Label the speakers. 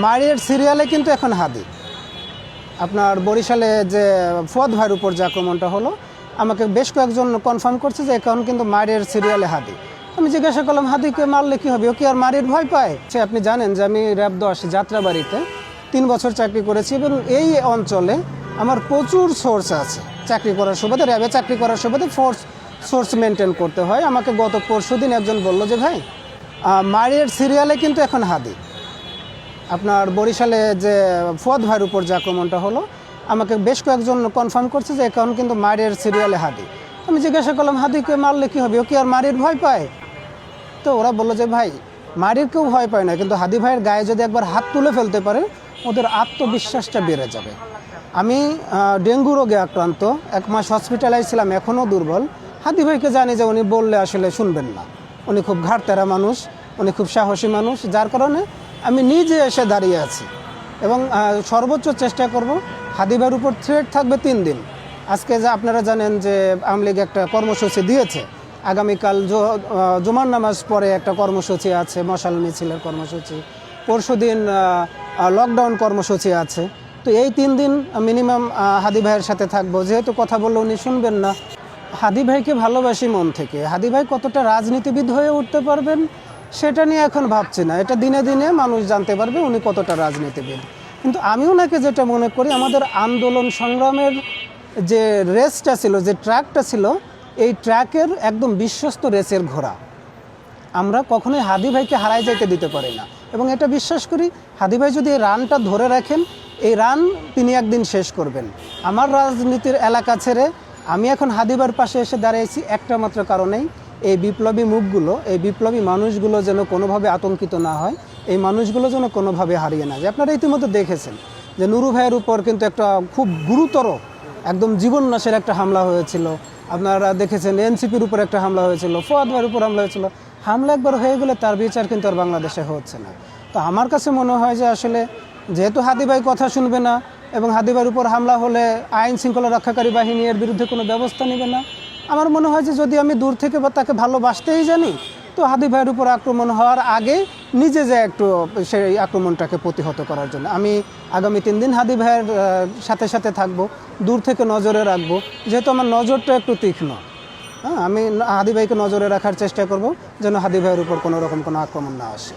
Speaker 1: মারিয়ার সিরিয়ালে কিন্তু এখন হাদি। আপনার বরিশালে যে ফুয়াদ ভাইয়ের উপর যে আক্রমণটা হলো, আমাকে বেশ কয়েকজন কনফার্ম করছে যে এখন কিন্তু মারিয়ার সিরিয়ালে হাদি। আমি জিজ্ঞাসা করলাম, হাদিকে মারলে কী হবে, ও কি আর মারির ভয় পায়? সে আপনি জানেন যে আমি র্যাব 10 যাত্রাবাড়িতে 3 বছর চাকরি করেছি এবং এই অঞ্চলে আমার প্রচুর সোর্স আছে। চাকরি করার সুবাদে, র্যাবে চাকরি করার সুবাদে সোর্স মেনটেন করতে হয়। আমাকে গত পরশুদিন একজন বলল যে ভাই, মারিয়ার সিরিয়ালে কিন্তু এখন হাদি। আপনার বরিশালে যে ফুয়াদ ভাইয়ের উপর যে আক্রমণটা হলো, আমাকে বেশ কয়েকজন কনফার্ম করছে যে এখন কিন্তু মারিয়ার সিরিয়ালে হাদি। আমি জিজ্ঞাসা করলাম, হাদিকে মারলে কী হবে, ও কি আর মারির ভয় পায়? তো ওরা বললো যে ভাই, মারির কেউ ভয় পায় না, কিন্তু হাদি ভাইয়ের গায়ে যদি একবার হাত তুলে ফেলতে পারে ওদের আত্মবিশ্বাসটা বেড়ে যাবে। আমি ডেঙ্গু রোগে আক্রান্ত, 1 মাস হসপিটালাইজ ছিলাম, এখনও দুর্বল। হাদি ভাইকে জানি যে উনি বললে আসলে শুনবেন না, উনি খুব ঘাড়তেরা মানুষ, উনি খুব সাহসী মানুষ, যার কারণে আমি নিজে এসে দাঁড়িয়ে আছি এবং সর্বোচ্চ চেষ্টা করব। হাদি ভাইয়ের উপর থ্রেট থাকবে 3 দিন। আজকে যা আপনারা জানেন যে আওয়ামী লীগ একটা কর্মসূচি দিয়েছে, আগামীকাল জুমার নামাজ পরে একটা কর্মসূচি আছে, মশাল মিছিলের কর্মসূচি, পরশুদিন লকডাউন কর্মসূচি আছে। তো এই 3 দিন মিনিমাম হাদি ভাইয়ের সাথে থাকবো। যেহেতু কথা বললে উনি শুনবেন না, হাদি ভাইকে ভালোবাসি মন থেকে। হাদি ভাই কতটা রাজনীতিবিদ হয়ে উঠতে পারবেন সেটা নিয়ে এখন ভাবছি না, এটা দিনে দিনে মানুষ জানতে পারবে উনি কতটা রাজনীতিবিদ। কিন্তু আমি ওনাকে যেটা মনে করি, আমাদের আন্দোলন সংগ্রামের যে রেসটা ছিল, যে ট্র্যাকটা ছিল, এই ট্র্যাকের একদম বিশ্বস্ত রেসের ঘোড়া। আমরা কখনোই হাদি ভাইকে হারাই যেতে দিতে পারি না এবং এটা বিশ্বাস করি, হাদি ভাই যদি এই রানটা ধরে রাখেন, এই রান তিনি একদিন শেষ করবেন। আমার রাজনীতির এলাকা ছেড়ে আমি এখন হাদি ভাইয়ের পাশে এসে দাঁড়িয়েছি একটা মাত্র কারণেই, এই বিপ্লবী মুখগুলো, এই বিপ্লবী মানুষগুলো যেন কোনোভাবে আতঙ্কিত না হয়, এই মানুষগুলো যেন কোনোভাবে হারিয়ে না যায়। আপনারা ইতিমধ্যে দেখেছেন যে নুরু ভাইয়ের উপর কিন্তু একটা খুব গুরুতর, একদম জীবননাশের একটা হামলা হয়েছিল। আপনারা দেখেছেন এনসিপির উপর একটা হামলা হয়েছিল, ফুয়াদ ভাইয়ের উপর হামলা হয়েছিল। হামলা একবার হয়ে গেলে তার বিচার কিন্তু আর বাংলাদেশে হচ্ছে না। তো আমার কাছে মনে হয় যে আসলে যেহেতু হাদি ভাই কথা শুনবে না এবং হাদি ভাইয়ের উপর হামলা হলে আইন শৃঙ্খলা রক্ষাকারী বাহিনী এর বিরুদ্ধে কোনো ব্যবস্থা নেবে না, আমার মনে হয় যে যদি আমি দূর থেকে বা তাকে ভালোবাসতেই জানি, তো হাদি ভাইয়ের উপর আক্রমণ হওয়ার আগে নিজে যে একটু সেই আক্রমণটাকে প্রতিহত করার জন্য আমি আগামী 3 দিন হাদি ভাইয়ের সাথে সাথে থাকবো, দূর থেকে নজরে রাখবো। যেহেতু আমার নজরটা একটু তীক্ষ্ণ, আমি হাদি ভাইকে নজরে রাখার চেষ্টা করব যেন হাদি ভাইয়ের উপর কোনো রকম কোনো আক্রমণ না আসে।